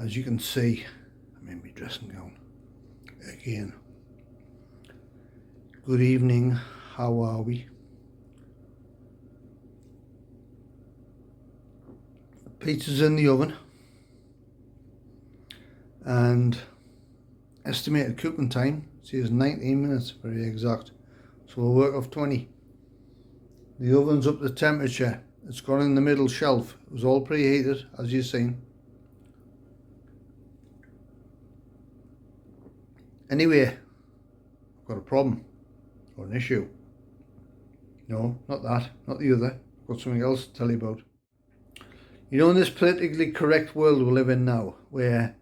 As you can see, I'm in my dressing gown again. Good evening, how are we? Pizza's in the oven and estimated cooking time says 19 minutes, very exact, so we'll work off 20. The oven's up to temperature, it's gone in the middle shelf, it was all preheated as you've seen. Anyway, I've got a problem or an issue. No, not that, not the other. I've got something else to tell you about. You know, in this politically correct world we live in now, where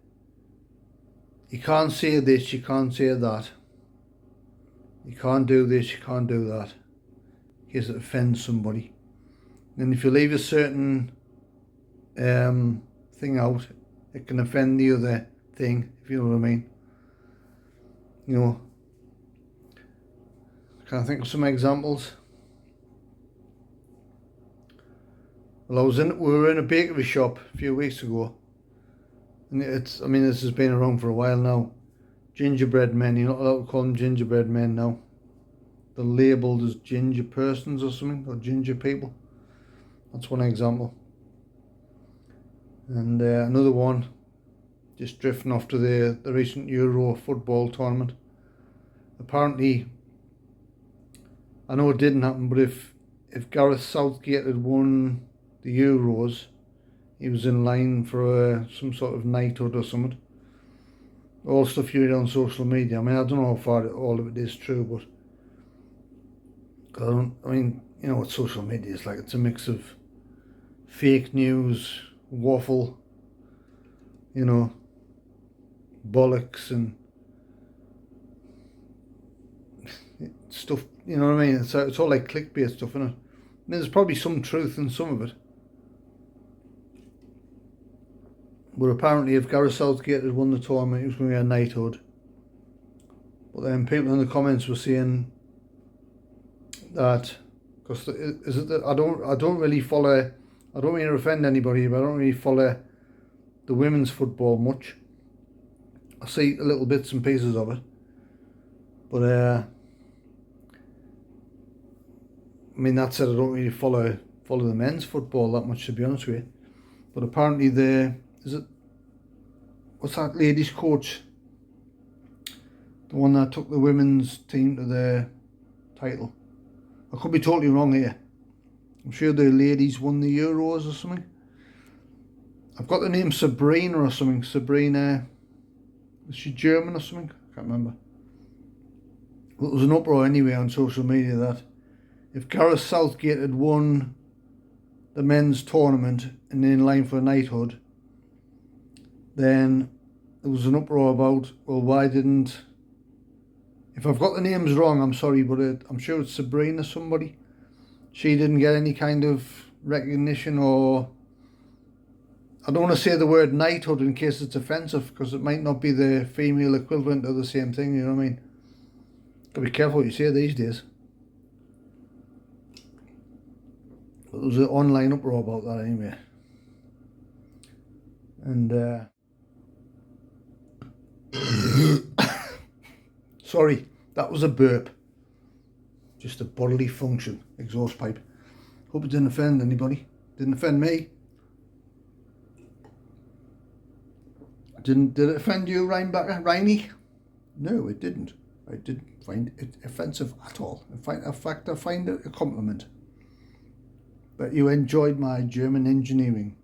you can't say this, you can't say that, you can't do this, you can't do that, in case it offends somebody. And if you leave a certain thing out, it can offend the other thing, if you know what I mean. You know, can I think of some examples? Well, we were in a bakery shop a few weeks ago, and this has been around for a while now. Gingerbread men, you're not allowed to call them gingerbread men now. They're labelled as ginger persons or something, or ginger people. That's one example. And another one, just drifting off to the recent Euro football tournament. Apparently, I know it didn't happen, but if Gareth Southgate had won the Euros, he was in line for some sort of knighthood or something. All stuff you read on social media. I mean, I don't know how far all of it is true, but you know what social media is like. It's a mix of fake news, waffle, you know, bollocks and stuff, you know what I mean? It's all like clickbait stuff, isn't it? And there's probably some truth in some of it. But apparently if Gareth Southgate had won the tournament, he was going to get a knighthood. But then people in the comments were saying that, because I don't really follow, I don't mean to offend anybody, but I don't really follow the women's football much. I see little bits and pieces of it. But I mean, that said, I don't really follow the men's football that much, to be honest with you. But apparently what's that ladies coach? The one that took the women's team to the title. I could be totally wrong here. I'm sure the ladies won the Euros or something. I've got the name Sabrina or something. Sabrina, is she German or something? I can't remember. Well, there was an uproar anyway on social media that if Gareth Southgate had won the men's tournament and in line for a knighthood, then there was an uproar about, well, why didn't, if I've got the names wrong, I'm sorry, but I'm sure it's Sabrina somebody. She didn't get any kind of recognition, or I don't want to say the word knighthood in case it's offensive, because it might not be the female equivalent of the same thing, you know what I mean? Gotta be careful what you say these days. But there was an online uproar about that anyway. And sorry, that was a burp. Just a bodily function, exhaust pipe. Hope it didn't offend anybody. Didn't offend me. Did it offend you, Rhiney? No, it didn't. I didn't find it offensive at all. In fact, I find it a compliment. But you enjoyed my German engineering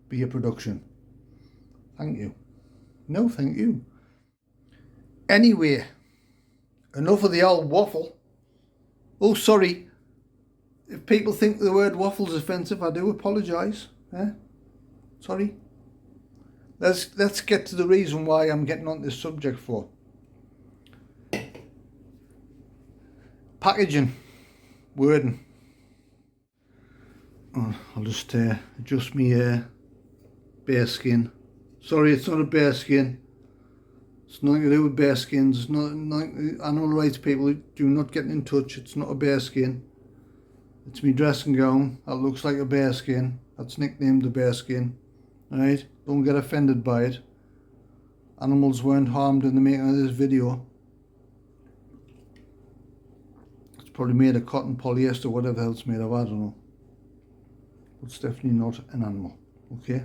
beer production. Thank you. No, thank you. Anyway, enough of the old waffle. Oh, sorry. If people think the word waffle is offensive, I do apologise. Sorry. Let's get to the reason why I'm getting on this subject for. Packaging. Wording. Oh, I'll just adjust my bear skin. Sorry, it's not a bear skin. It's nothing to do with bear skins. It's not animal rights people, do not get in touch. It's not a bear skin. It's my dressing gown that looks like a bear skin. That's nicknamed the bear skin. Alright, don't get offended by it. animals weren't harmed in the making of this video. It's probably made of cotton, polyester, whatever else made of, I don't know. But it's definitely not an animal, okay?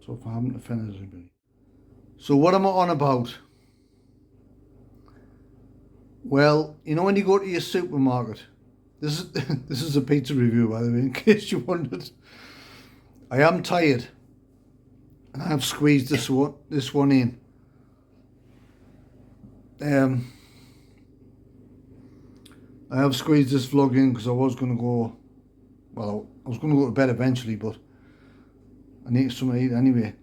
So if I haven't offended anybody. So what am I on about? Well, you know when you go to your supermarket, this is a pizza review, by the way, in case you wondered. I am tired, and I have squeezed this one in. I have squeezed this vlog in because I was going to go, well, I was going to go to bed eventually, but I need something to eat anyway.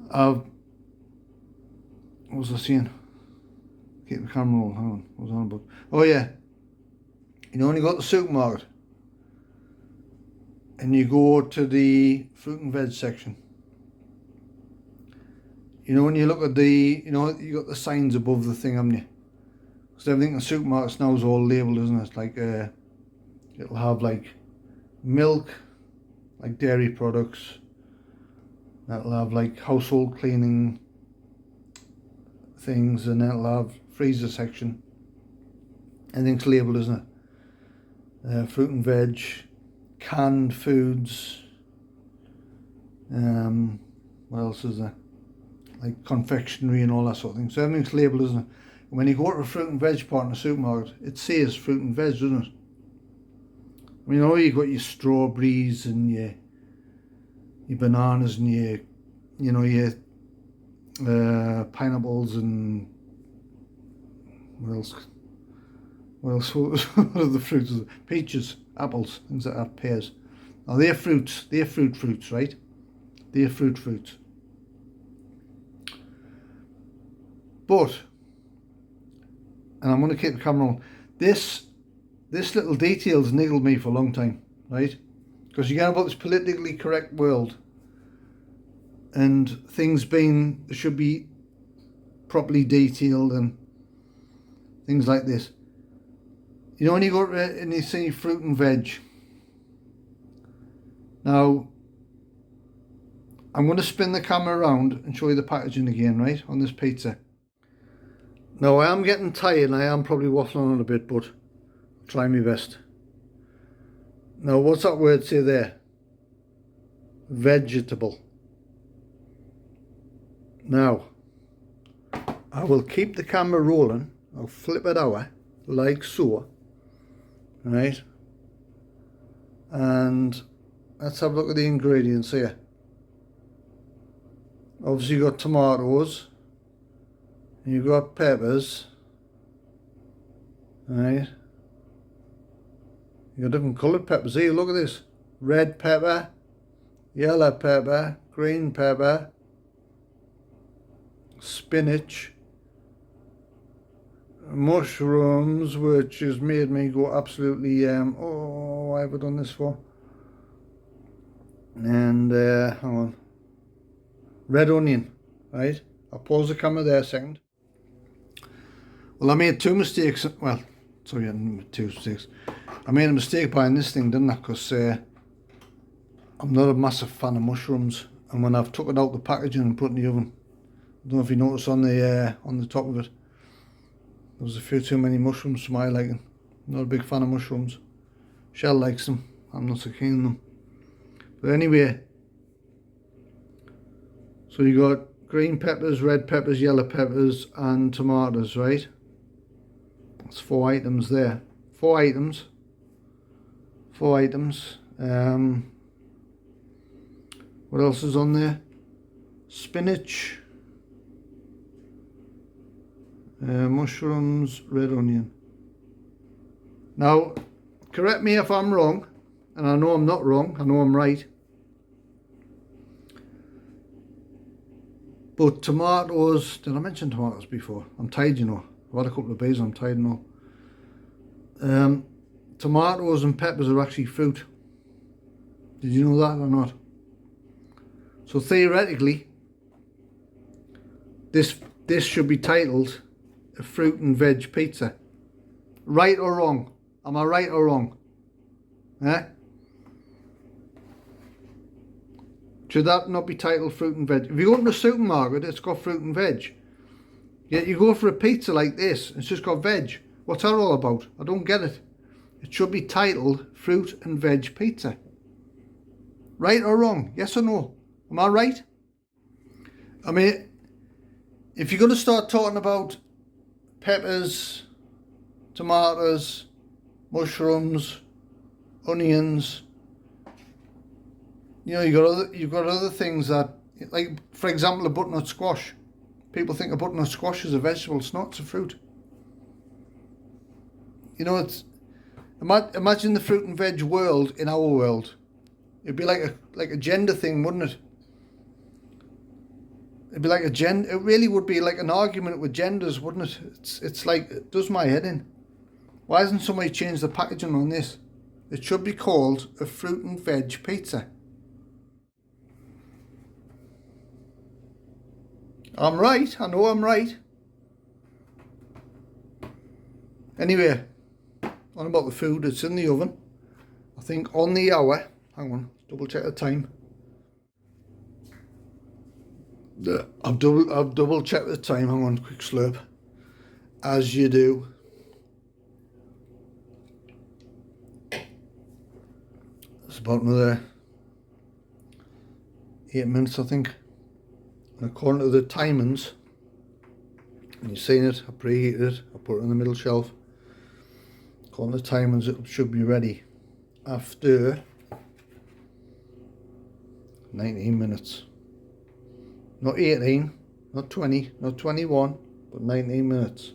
What was I saying? Keep the camera rolling, hang on, what was I on about? Oh yeah, you know when you go to the supermarket and you go to the fruit and veg section, you know when you look at the, you know, you got the signs above the thing, haven't you? Because everything in the supermarkets now is all labelled, isn't it? Like it'll have like milk, like dairy products, that'll have like household cleaning things, and then it'll have freezer section. Everything's labelled, isn't it? Fruit and veg, canned foods, what else is there? Like confectionery and all that sort of thing. So everything's labelled, isn't it? And when you go to a fruit and veg part in the supermarket, it says fruit and veg, doesn't it? I mean, you know, you've got your strawberries and your bananas and your pineapples and what else? What are the fruits? Peaches, apples, things like that, pears. Now they're fruits. They're fruits, right? They're fruits. But, and I'm going to keep the camera on. This little detail's niggled me for a long time, right? Because you get about this politically correct world, and things should be properly detailed and things like this. You know when you go and you see fruit and veg. Now, I'm going to spin the camera around and show you the packaging again, right, on this pizza. Now, I am getting tired and I am probably waffling on a bit, but I'll try my best. Now, what's that word say there? Vegetable. Now, I will keep the camera rolling. I'll flip it over like so, right? And let's have a look at the ingredients here. Obviously you've got tomatoes, and you've got peppers, right? You've got different coloured peppers here, look at this. Red pepper, yellow pepper, green pepper, spinach, mushrooms, which has made me go absolutely, oh, why have I done this for? And, hang on, red onion, right? I'll pause the camera there a second. Well, I made two mistakes, well, sorry, I didn't make two mistakes. I made a mistake buying this thing, didn't I? Because I'm not a massive fan of mushrooms, and when I've took it out the packaging and put it in the oven, I don't know if you noticed on the top of it, there was a few too many mushrooms to my liking. I'm not a big fan of mushrooms. Shell likes them, I'm not so keen on them. But anyway, so you got green peppers, red peppers, yellow peppers and tomatoes, right? That's 4 items there. 4 items. 4 items. What else is on there? Spinach, mushrooms, red onion. Now, correct me if I'm wrong, and I know I'm not wrong, I know I'm right. But tomatoes, did I mention tomatoes before? I'm tired, you know. I've had a couple of beers, I'm tired now. Tomatoes and peppers are actually fruit. Did you know that or not? So theoretically, this should be titled a fruit and veg pizza. Right or wrong? Am I right or wrong? Eh? Should that not be titled fruit and veg? If you go to the supermarket, it's got fruit and veg. Yet you go for a pizza like this, it's just got veg. What's that all about? I don't get it. It should be titled fruit and veg pizza. Right or wrong? Yes or no? Am I right? I mean, if you're going to start talking about peppers, tomatoes, mushrooms, onions, you know, you've got other things that, like for example, a butternut squash. People think a butternut squash is a vegetable. It's not. It's a fruit. You know, it's imagine the fruit and veg world in our world. It'd be like a gender thing, wouldn't it? It'd be like a gender. It really would be like an argument with genders, wouldn't it? It's like, it does my head in. Why hasn't somebody changed the packaging on this? It should be called a fruit and veg pizza. I'm right. I know I'm right. Anyway, on about the food, it's in the oven. I think on the hour. Hang on, double check the time. I've double checked the time. Hang on, quick slurp. As you do. It's about another 8 minutes, I think. And according to the timings, and you've seen it, I preheated it, I put it on the middle shelf. According to the timings, it should be ready after 19 minutes. Not 18, not 20, not 21, but 19 minutes.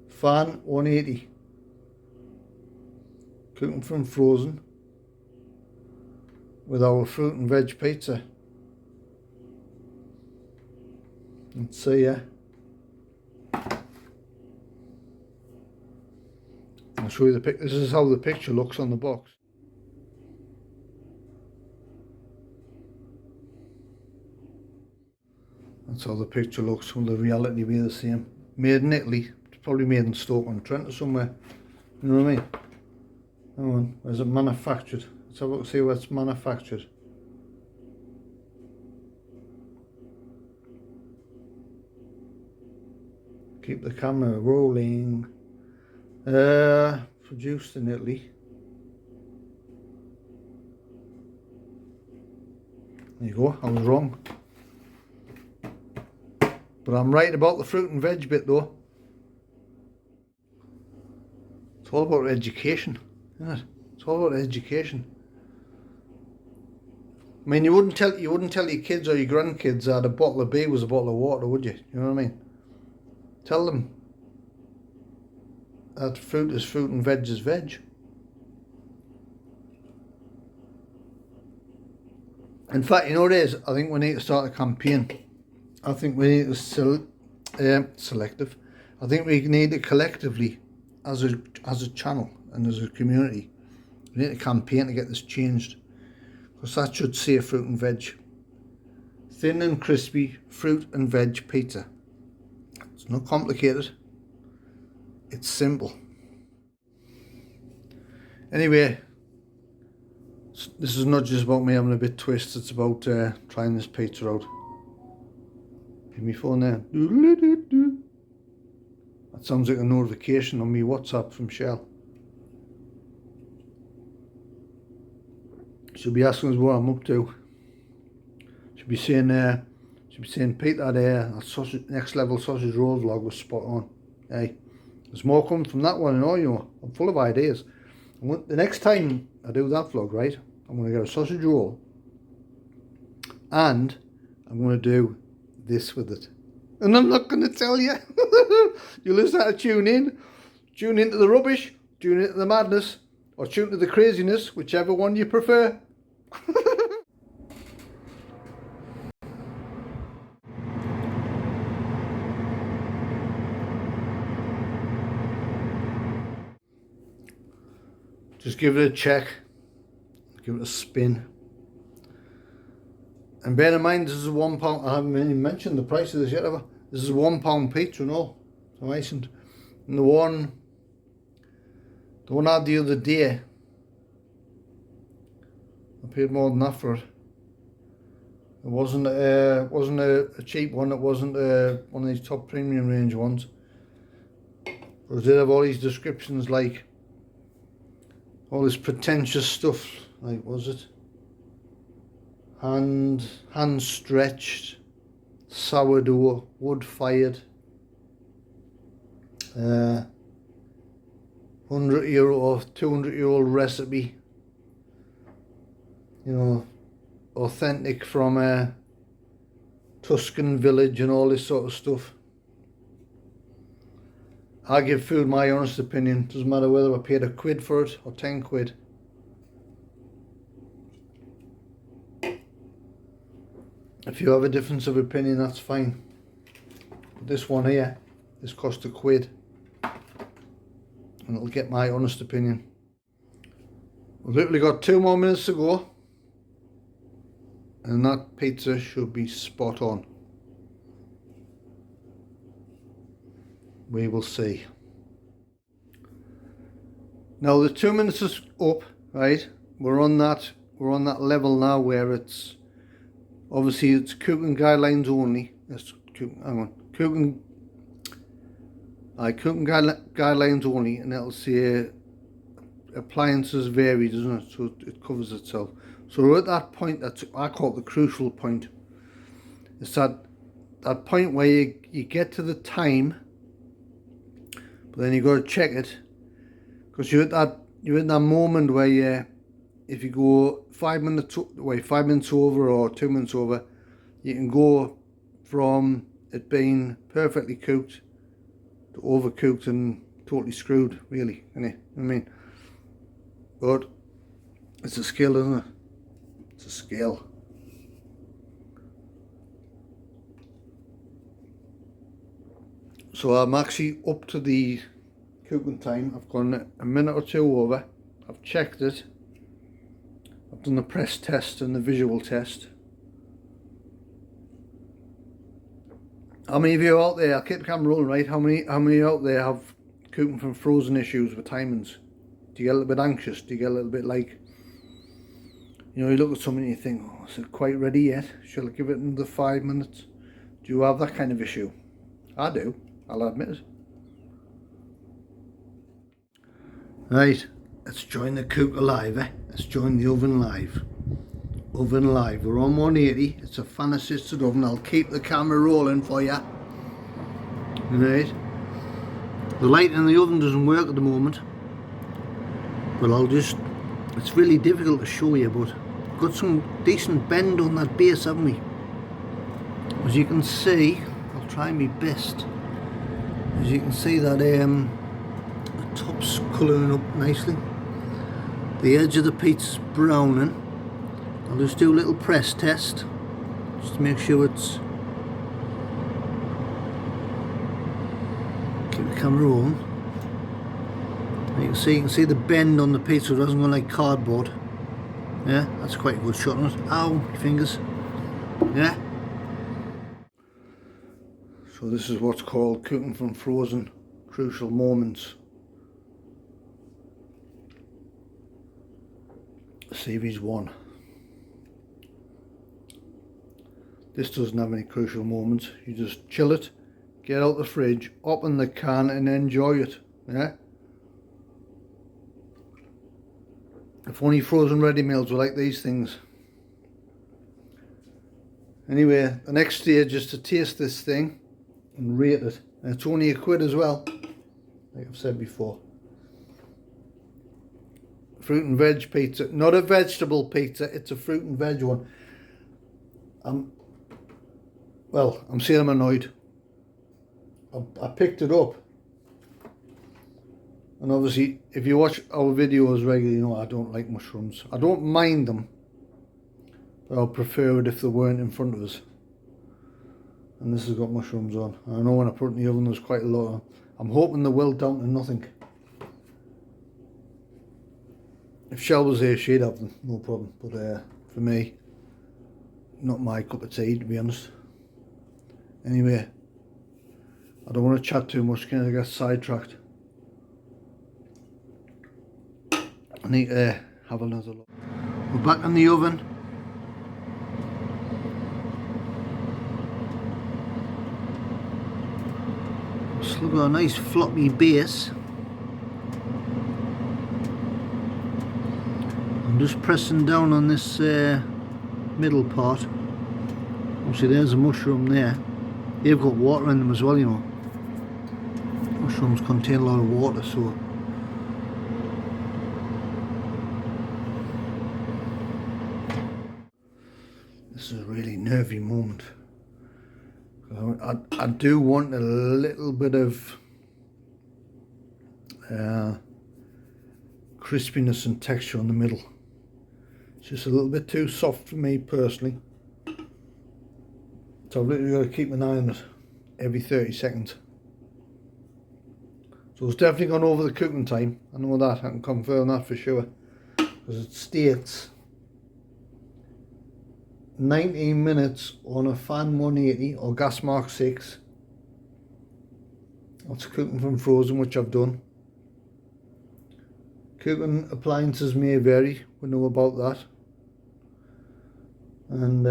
Fan 180. Cooking from frozen with our fruit and veg pizza. Let's see, yeah. I'll show you the pic. This is how the picture looks on the box. That's how the picture looks. Will the reality be the same? Made in Italy. It's probably made in Stoke-on-Trent or somewhere. You know what I mean? Hang on. Where's it manufactured? Let's have a look, see where it's manufactured. Keep the camera rolling. Produced in Italy. There you go. I was wrong. But I'm right about the fruit and veg bit though. It's all about education, isn't it? It's all about education. I mean, you wouldn't tell your kids or your grandkids that a bottle of beer was a bottle of water, would you? You know what I mean? Tell them that fruit is fruit and veg is veg. In fact, you know what it is? I think we need to start a campaign. I think we need to selective. I think we need to collectively, as a channel and as a community, we need a campaign to get this changed. Because that should say fruit and veg. Thin and crispy fruit and veg pizza. It's not complicated. It's simple. Anyway, this is not just about me having a bit twist. It's about trying this pizza out. Give me phone there. That sounds like a notification on me WhatsApp from Shell. She'll be asking us what I'm up to. She'll be saying Pete, that sausage, next level sausage roll vlog was spot on. Hey, there's more coming from that one, and all, you know. I'm full of ideas. The next time I do that vlog, right, I'm going to get a sausage roll, and I'm going to do this with it. And I'm not going to tell you. You'll just have to tune in. Tune into the rubbish, tune into the madness, or tune to the craziness, whichever one you prefer. Just give it a check, give it a spin. And bear in mind, this is £1. I haven't even mentioned the price of this yet, have I? This is £1 pizza and all. So Iceland. And the one I had the other day, I paid more than that for it. It wasn't a cheap one. It wasn't one of these top premium range ones. But it did have all these descriptions, like all this pretentious stuff. Like, was it hand stretched, sourdough, wood fired, €100 or 200-year-old recipe. You know, authentic from a Tuscan village and all this sort of stuff. I give food my honest opinion. Doesn't matter whether I paid £1 for it or £10. If you have a difference of opinion, that's fine. But this one here, this cost £1, and it'll get my honest opinion. We've literally got 2 more minutes to go, and that pizza should be spot on. We will see. Now the 2 minutes is up, right? We're on that level now where it's obviously it's cooking guidelines only. Cooking guidelines only, and it'll say appliances vary, doesn't it? So it covers itself. So we're at that point that I call it the crucial point. It's that point where you get to the time, but then you got to check it, because you're at that moment where if you go 5 minutes over or 2 minutes over, you can go from it being perfectly cooked to overcooked and totally screwed, really, innit? I mean, but it's a skill, isn't it? It's a skill. So I'm actually up to the cooking time. I've gone a minute or 2 over. I've checked it. I've done the press test and the visual test. How many of you out there, I'll keep the camera rolling, right? How many out there have cooking from frozen issues with timings? Do you get a little bit anxious? Do you get a little bit like, you know, you look at something and you think, oh, is it quite ready yet? Shall I give it another 5 minutes? Do you have that kind of issue? I do, I'll admit it. Right, let's join the cooker live, eh? Let's join the oven live. Oven live, we're on 180. It's a fan assisted oven. I'll keep the camera rolling for you. Right. The light in the oven doesn't work at the moment, but it's really difficult to show you, but we've got some decent bend on that base, haven't we? As you can see, I'll try my best. As you can see that the top's colouring up nicely. The edge of the pizza's browning. I'll just do a little press test just to make sure it's, keep the camera rolling. You can see the bend on the pizza. It doesn't go like cardboard. Yeah, that's quite a good shot on it. Ow, my fingers. Yeah. So this is what's called cooking from frozen, crucial moments. Series 1. This doesn't have any crucial moments. You just chill it, get out the fridge, open the can and enjoy it. Yeah. If only frozen ready meals were like these things. Anyway, the next stage is to taste this thing and rate it. And it's only £1 as well, like I've said before. Fruit and veg pizza, not a vegetable pizza, it's a fruit and veg one. I'm saying I'm annoyed. I picked it up, and obviously if you watch our videos regularly, you know I don't like mushrooms. I don't mind them, but I'll prefer it if they weren't in front of us. And this has got mushrooms on. I know when I put it in the oven there's quite a lot of, I'm hoping they will down to nothing. If Shell was here she'd have them, no problem, but for me, not my cup of tea, to be honest. Anyway, I don't want to chat too much because I get sidetracked. I need to have another look. We're back in the oven. Still got a nice floppy base. I'm just pressing down on this middle part. Obviously there's a mushroom there. They've got water in them as well, you know. Mushrooms contain a lot of water, so this is a really nervy moment. I do want a little bit of crispiness and texture on the middle. It's just a little bit too soft for me personally. So I've literally got to keep an eye on it every 30 seconds. So it's definitely gone over the cooking time. I know that, I can confirm that for sure. Because it states 19 minutes on a fan 180 or gas mark 6. That's cooking from frozen, which I've done. Cooking appliances may vary, we know about that. And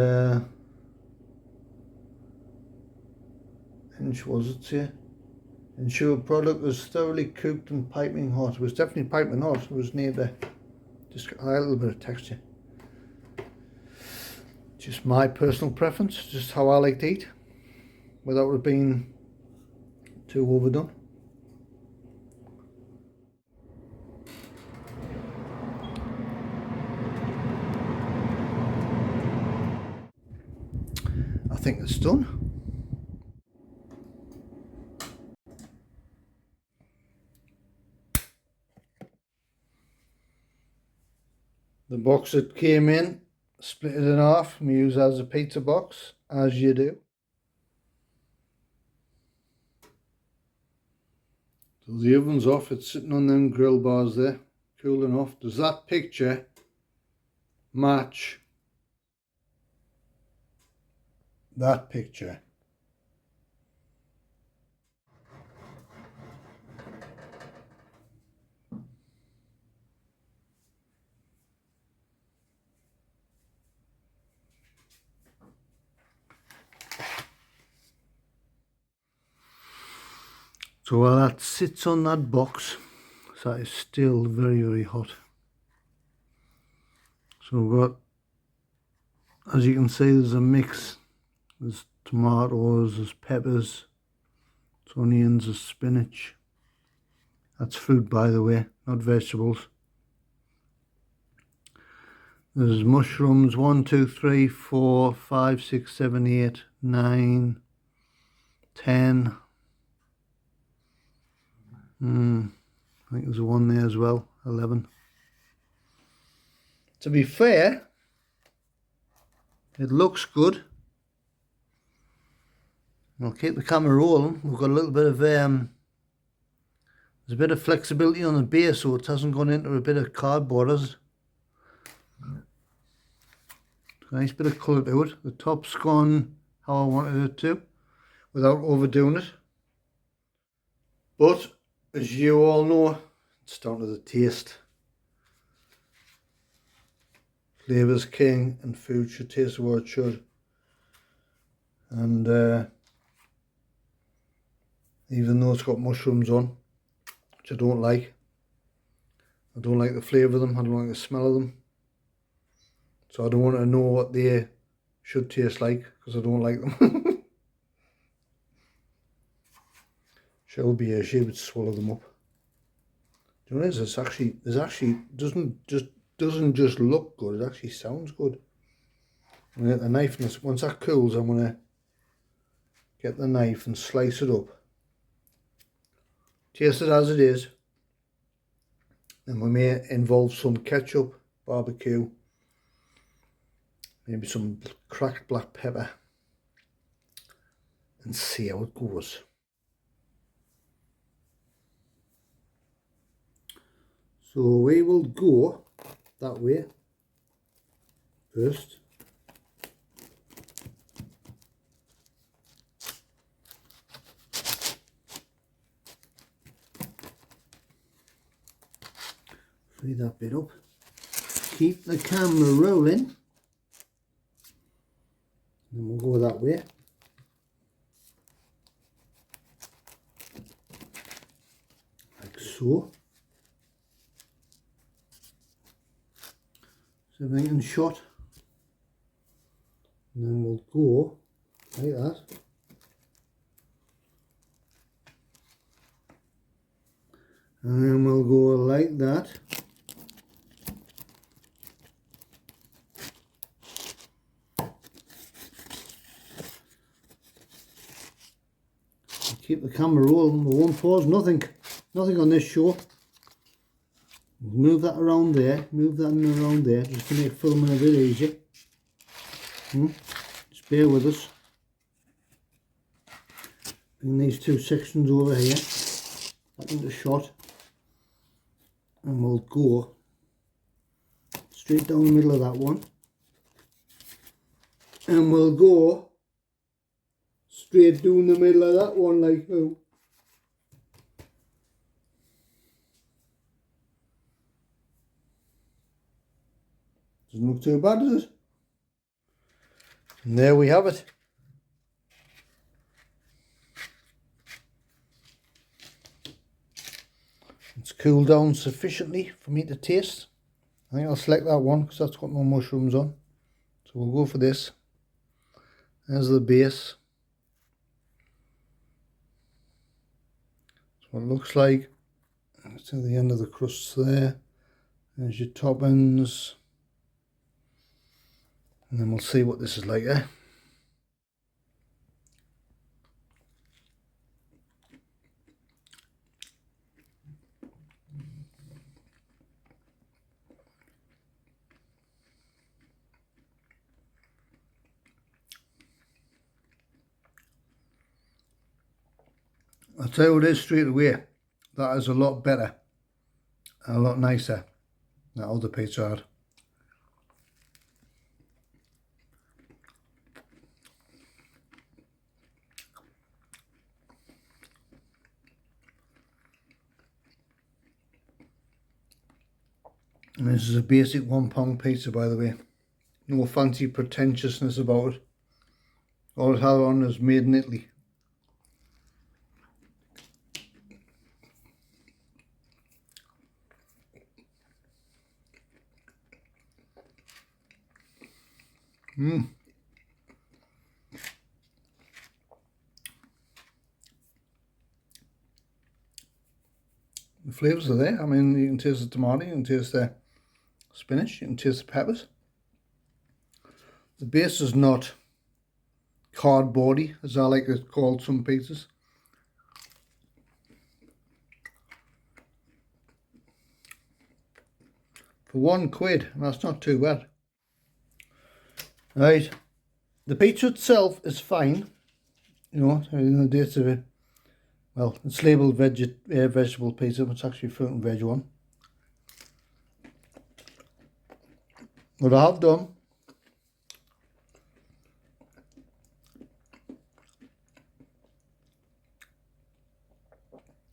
was it here? Ensure product was thoroughly cooked and piping hot. It was definitely piping hot. It was near there. Just a little bit of texture. Just my personal preference, just how I like to eat, without it being too overdone. I think it's done. The box that came in, split it in half and we use it as a pizza box, as you do. So the oven's off, it's sitting on them grill bars there, cooling off. Does that picture match that picture? So while that sits on that box, that is still very, very hot. So we've got, as you can see, there's a mix. There's tomatoes, there's peppers, there's onions, there's spinach. That's fruit, by the way, not vegetables. There's mushrooms, 1, 2, 3, 4, 5, 6, 7, 8, 9, 10. I think there's one there as well, 11. To be fair, it looks good. I'll keep the camera rolling. We've got a little bit of there's a bit of flexibility on the base, so it hasn't gone into a bit of cardboard, has it? Nice bit of colour to it. The top's gone how I wanted it to, without overdoing it. But as you all know, it's down to the taste. Flavour's king, and food should taste what it should. And even though it's got mushrooms on, which I don't like the flavour of them, I don't like the smell of them. So I don't want to know what they should taste like, because I don't like them. Shelby here, she would swallow them up. Do you know what it is? It's actually doesn't just look good, it actually sounds good. I'm gonna get the knife, and once that cools, I'm gonna get the knife and slice it up. Taste it as it is. Then we may involve some ketchup, barbecue, maybe some cracked black pepper, and see how it goes. So we will go that way first. Free that bit up. Keep the camera rolling. And we'll go that way. so. So everything in shot. And then we'll go like that. And then we'll go like that. Keep the camera rolling, we won't pause, nothing on this show. We'll move that around there, move that around there, just to make filming a bit easier. Just bear with us. Bring these two sections over here, back into shot, and we'll go straight down the middle of that one. And we'll go straight down the middle of that one like so. Doesn't look too bad, does it? And there we have it. It's cooled down sufficiently for me to taste. I think I'll select that one because that's got no mushrooms on. So we'll go for this. There's the base. That's what it looks like. It's at the end of the crust there. There's your toppings. And then we'll see what this is like, eh? I'll tell you what it is straight away. That is a lot better and a lot nicer than that other pizza I had. And this is a basic £1 pizza, by the way. No fancy pretentiousness about it. All it had on is made in Italy. The flavours are there. I mean, you can taste the tomato, you can taste the spinach, you can taste the peppers. The base is not cardboardy, as I like to call some pizzas. For £1, that's not too bad. Right, the pizza itself is fine. You know, the dates of it. Well, it's labelled vegetable pizza, but it's actually fruit and veg one. What I have done,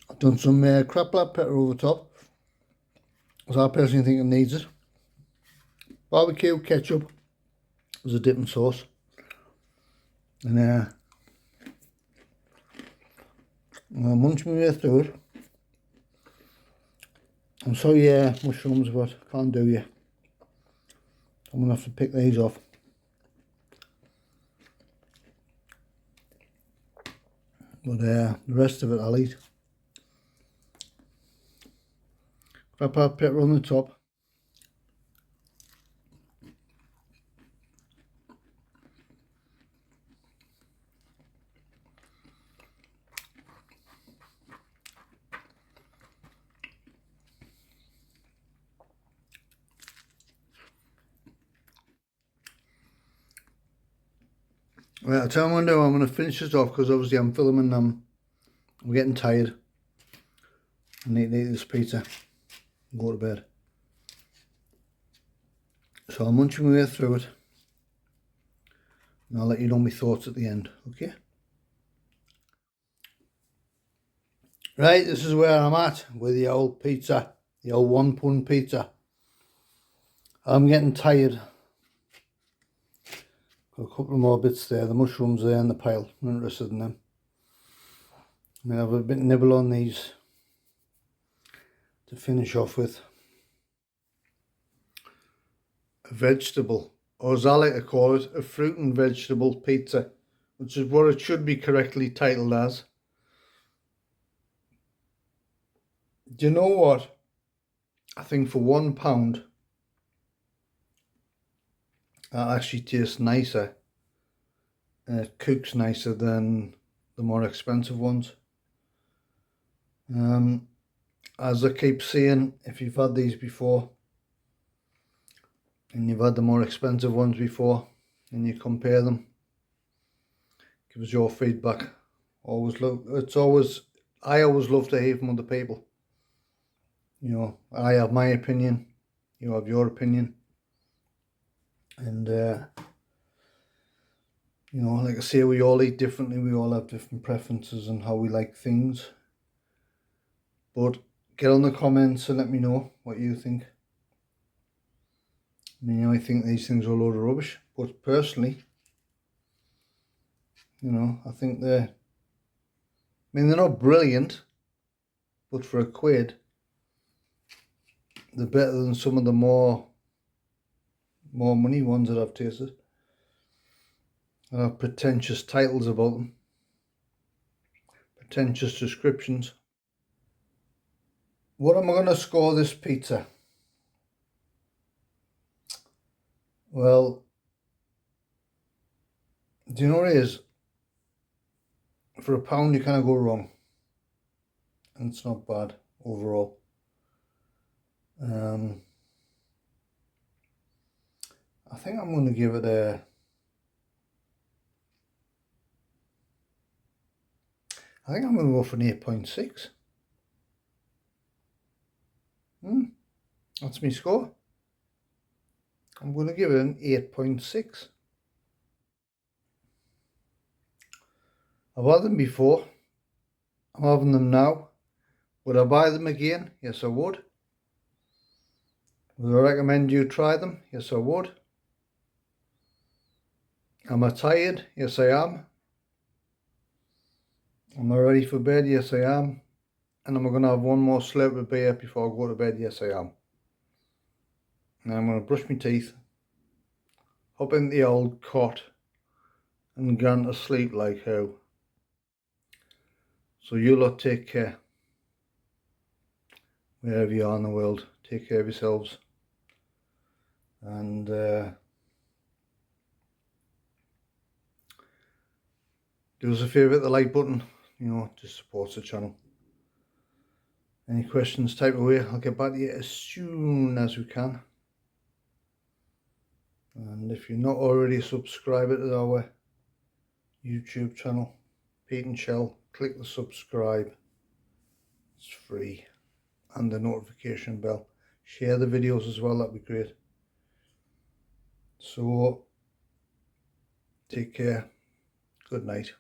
I've done some crab black pepper over top, because I personally think it needs it. Barbecue ketchup as a dipping sauce, and I'll munch my way through it. I'm sorry, mushrooms, but can't do you. I'm gonna have to pick these off. But the rest of it I'll eat. Crab pepper on the top. Right, I'll tell you what I'm going to finish this off because obviously I'm filming, I'm getting tired. I need to eat this pizza and go to bed. So I'll munch my way through it and I'll let you know my thoughts at the end, okay? Right, this is where I'm at with the old pizza, the old £1 pizza. I'm getting tired. Got a couple more bits there, the mushrooms there in the pile, I'm interested in them. I mean, I've a bit nibble on these. to finish off with. A vegetable, or as I like to call it, a fruit and vegetable pizza, which is what it should be correctly titled as. Do you know what? I think for £1, that actually tastes nicer and it cooks nicer than the more expensive ones. As I keep saying, if you've had these before and you've had the more expensive ones before and you compare them, give us your feedback. I always love to hear from other people. You know, I have my opinion, you have your opinion, and you know, like I say, we all eat differently, we all have different preferences and how we like things. But get on the comments and let me know what you think. I mean, I think these things are a load of rubbish, but personally, you know, I think they're not brilliant, but for £1, they're better than some of the more money ones that I've tasted. I have pretentious titles about them, pretentious descriptions. What am I going to score this pizza? Well, do you know what it is? For £1 you can't go wrong, and it's not bad overall. I think I'm going to give it I think I'm going to go for an 8.6. That's my score. I'm going to give it an 8.6. I've had them before. I'm having them now. Would I buy them again? Yes, I would. Would I recommend you try them? Yes, I would. Am I tired? Yes, I am. Am I ready for bed? Yes, I am. And am I going to have one more slurp of beer before I go to bed? Yes, I am. Now I'm going to brush my teeth, hop in the old cot, and go to sleep like how. So you lot take care. Wherever you are in the world, take care of yourselves. And do us a favour, hit the like button, you know, just supports the channel. Any questions, type away. I'll get back to you as soon as we can. And if you're not already subscribed to our YouTube channel, Pete and Shell, click the subscribe. It's free. And the notification bell. Share the videos as well, that'd be great. So, take care. Good night.